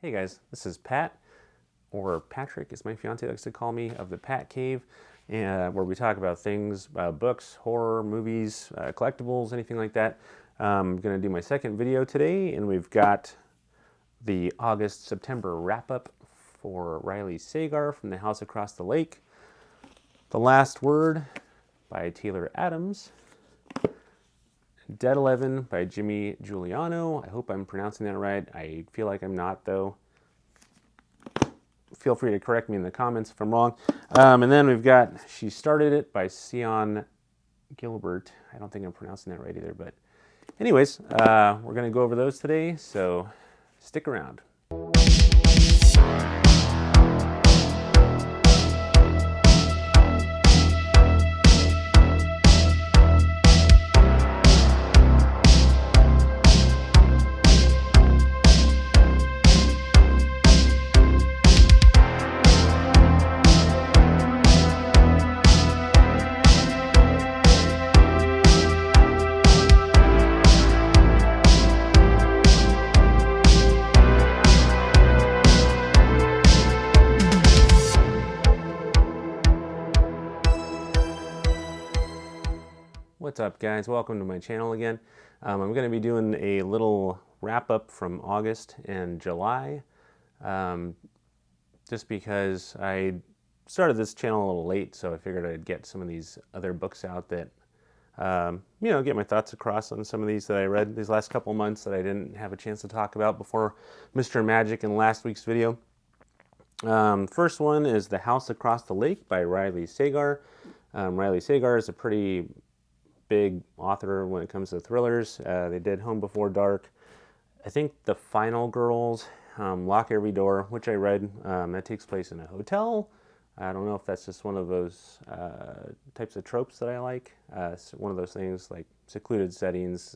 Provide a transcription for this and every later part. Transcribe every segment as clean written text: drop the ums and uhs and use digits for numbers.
Hey guys, this is Pat, or Patrick as my fiance likes to call me, of the Pat Cave, where we talk about things, books, horror, movies, collectibles, anything like that. I'm going to do my second video today, and we've got the August-September wrap-up for Riley Sagar from The House Across the Lake, The Last Word by Taylor Adams, Dead 11 by Jimmy Giuliano. I hope I'm pronouncing that right. I feel like I'm not, though. Feel free to correct me in the comments if I'm wrong. And then we've got She Started It by Sion Gilbert. I don't think I'm pronouncing that right either, but anyways, we're going to go over those today, so stick around. What's up, guys? Welcome to my channel again. I'm going to be doing a little wrap-up from August and July, just because I started this channel a little late, so I figured I'd get some of these other books out that, get my thoughts across on some of these that I read these last couple months that I didn't have a chance to talk about before Mr. Magic in last week's video. First one is The House Across the Lake by Riley Sagar. Riley Sagar is a pretty big author when it comes to thrillers. They did Home Before Dark. I think The Final Girls, Lock Every Door, which I read. That takes place in a hotel. I don't know if that's just one of those types of tropes that I like. It's one of those things like secluded settings.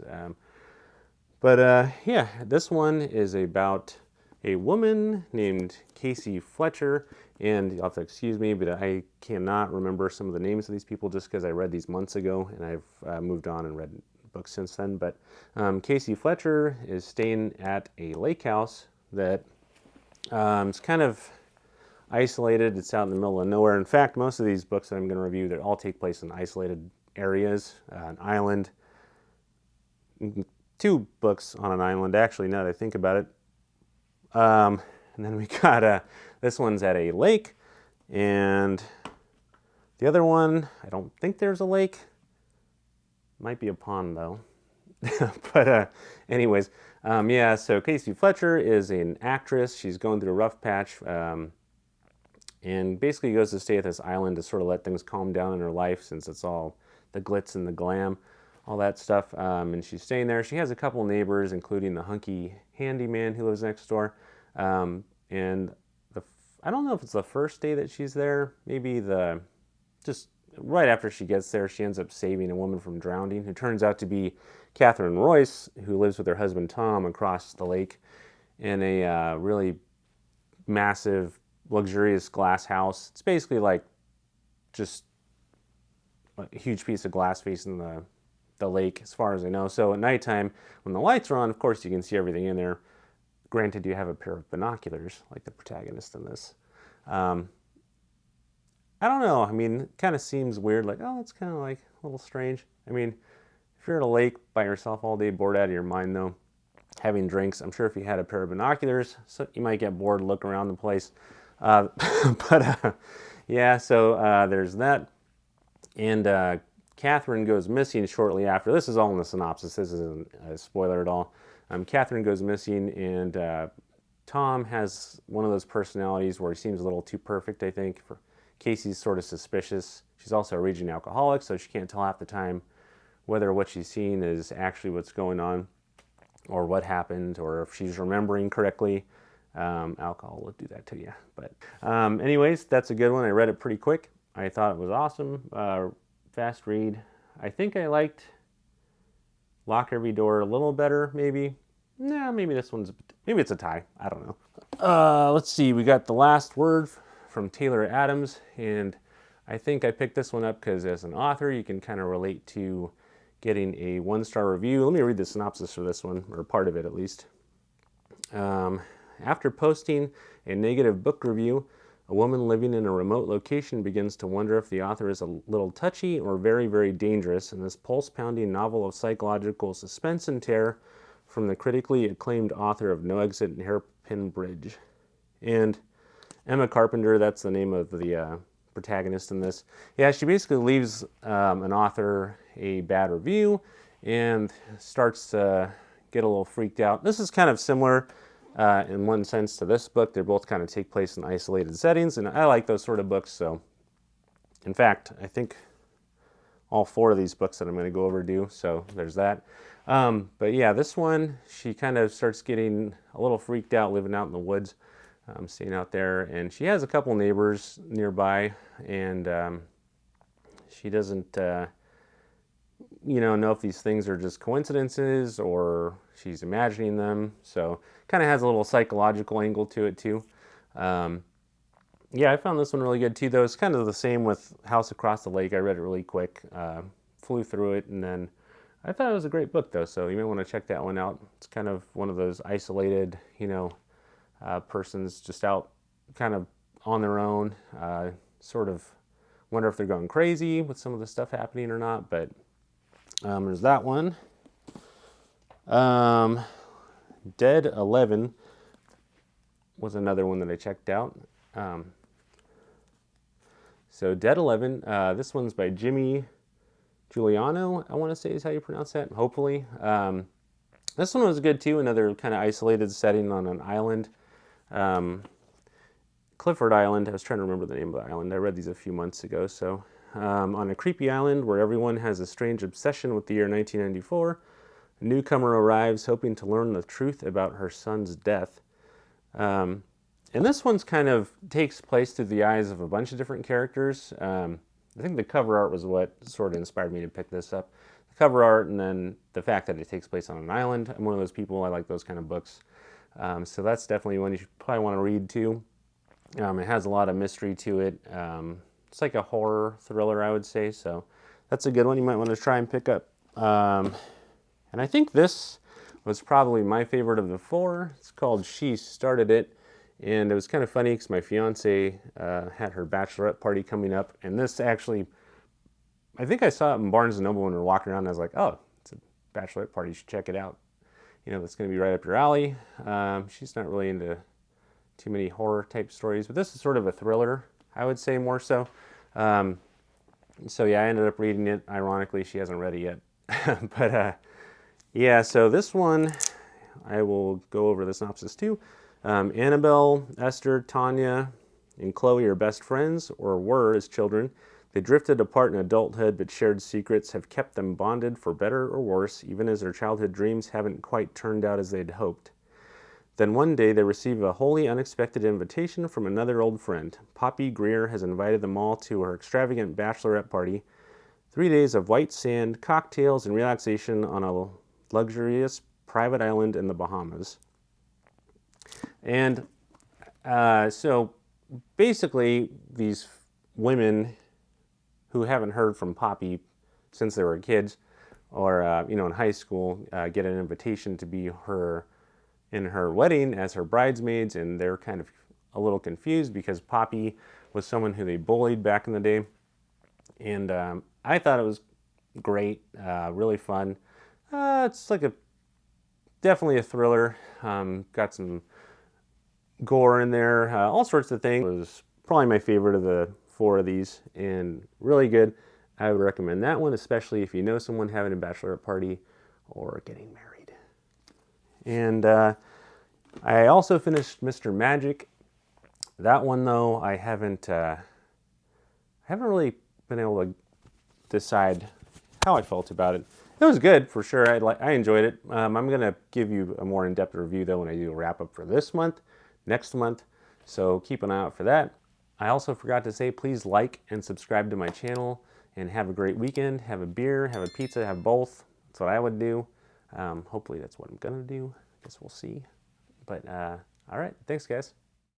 Yeah, this one is about a woman named Casey Fletcher, and you'll have to excuse me, but I cannot remember some of the names of these people just because I read these months ago, and I've moved on and read books since then. But Casey Fletcher is staying at a lake house that is kind of isolated. It's out in the middle of nowhere. In fact, most of these books that I'm going to review, they all take place in isolated areas, an island. 2 books on an island, actually, now that I think about it. And then we got this one's at a lake, and the other one, I don't think there's a lake. Might be a pond though. But anyways, yeah. So Casey Fletcher is an actress. She's going through a rough patch, and basically goes to stay at this island to sort of let things calm down in her life, since it's all the glitz and the glam, all that stuff. And she's staying there. She has a couple neighbors, including the hunky handyman who lives next door. And I don't know if it's the first day that she's there, maybe just right after she gets there, she ends up saving a woman from drowning, who turns out to be Catherine Royce, who lives with her husband Tom across the lake in a really massive, luxurious glass house. It's basically like just a huge piece of glass facing the lake, as far as I know. So at nighttime, when the lights are on, of course you can see everything in there. Granted, you have a pair of binoculars, like the protagonist in this. I don't know. I mean, it kind of seems weird, like, oh, it's kind of like a little strange. I mean, if you're at a lake by yourself all day, bored out of your mind, though, having drinks, I'm sure if you had a pair of binoculars, so you might get bored, look around the place. Yeah, so there's that. And Catherine goes missing shortly after. This is all in the synopsis. This isn't a spoiler at all. Catherine goes missing, and Tom has one of those personalities where he seems a little too perfect, I think. Casey's sort of suspicious. She's also a raging alcoholic, so she can't tell half the time whether what she's seeing is actually what's going on, or what happened, or if she's remembering correctly. Alcohol will do that to you. But anyways, that's a good one. I read it pretty quick. I thought it was awesome. Fast read. I think I liked Lock Every Door a little better, maybe. Nah, maybe this one's, maybe it's a tie. I don't know. Let's see. We got The Last Word from Taylor Adams, and I think I picked this one up because as an author, you can kind of relate to getting a 1-star review. Let me read the synopsis for this one, or part of it at least. After posting a negative book review, a woman living in a remote location begins to wonder if the author is a little touchy or very, very dangerous in this pulse-pounding novel of psychological suspense and terror from the critically acclaimed author of No Exit and Hairpin Bridge. And Emma Carpenter, that's the name of the protagonist in this. Yeah, she basically leaves an author a bad review and starts to get a little freaked out. This is kind of similar in one sense to this book. They both kind of take place in isolated settings, and I like those sort of books. So, in fact, I think all 4 of these books that I'm going to go over do, so there's that. But yeah, this one, she kind of starts getting a little freaked out living out in the woods, staying out there, and she has a couple neighbors nearby, and she doesn't know if these things are just coincidences or she's imagining them. So kind of has a little psychological angle to it too. Yeah, I found this one really good too, though. It's kind of the same with House Across the Lake. I read it really quick, flew through it, and then I thought it was a great book though, so you may want to check that one out. It's kind of one of those isolated, persons just out kind of on their own, sort of wonder if they're going crazy with some of the stuff happening or not, but there's that one. Dead 11 was another one that I checked out. So Dead 11, this one's by Jimmy Giuliano, I want to say is how you pronounce that, hopefully. This one was good too, another kind of isolated setting on an island. Clifford Island, I was trying to remember the name of the island. I read these a few months ago. So on a creepy island where everyone has a strange obsession with the year 1994, a newcomer arrives hoping to learn the truth about her son's death. And this one's kind of takes place through the eyes of a bunch of different characters. I think the cover art was what sort of inspired me to pick this up. The cover art and then the fact that it takes place on an island. I'm one of those people, I like those kind of books. So that's definitely one you should probably want to read too. It has a lot of mystery to it. It's like a horror thriller, I would say. So that's a good one you might want to try and pick up. And I think this was probably my favorite of the 4. It's called She Started It. And it was kind of funny because my fiance had her bachelorette party coming up. And this actually, I think I saw it in Barnes & Noble when we were walking around. And I was like, oh, it's a bachelorette party. You should check it out. That's going to be right up your alley. She's not really into too many horror type stories, but this is sort of a thriller, I would say, more so. So yeah, I ended up reading it. Ironically, she hasn't read it yet. But yeah, so this one, I will go over the synopsis too. Annabelle, Esther, Tanya, and Chloe are best friends, or were as children. They drifted apart in adulthood, but shared secrets have kept them bonded for better or worse, even as their childhood dreams haven't quite turned out as they'd hoped. Then one day they receive a wholly unexpected invitation from another old friend. Poppy Greer has invited them all to her extravagant bachelorette party. 3 days of white sand, cocktails, and relaxation on a luxurious private island in the Bahamas. And so basically these women who haven't heard from Poppy since they were kids or, in high school, get an invitation to be in her wedding as her bridesmaids, and they're kind of a little confused because Poppy was someone who they bullied back in the day. And I thought it was great, really fun. It's like definitely a thriller. Got some gore in there, all sorts of things. It was probably my favorite of the 4 of these, and really good. I would recommend that one, especially if you know someone having a bachelorette party or getting married. And I also finished Mr. Magic. That one, though, I haven't really been able to decide how I felt about it. It was good, for sure. I enjoyed it. I'm going to give you a more in-depth review, though, when I do a wrap-up for this month, next month. So keep an eye out for that. I also forgot to say, please like and subscribe to my channel, and have a great weekend. Have a beer, have a pizza, have both. That's what I would do. Hopefully that's what I'm going to do. I guess we'll see. But all right, thanks, guys.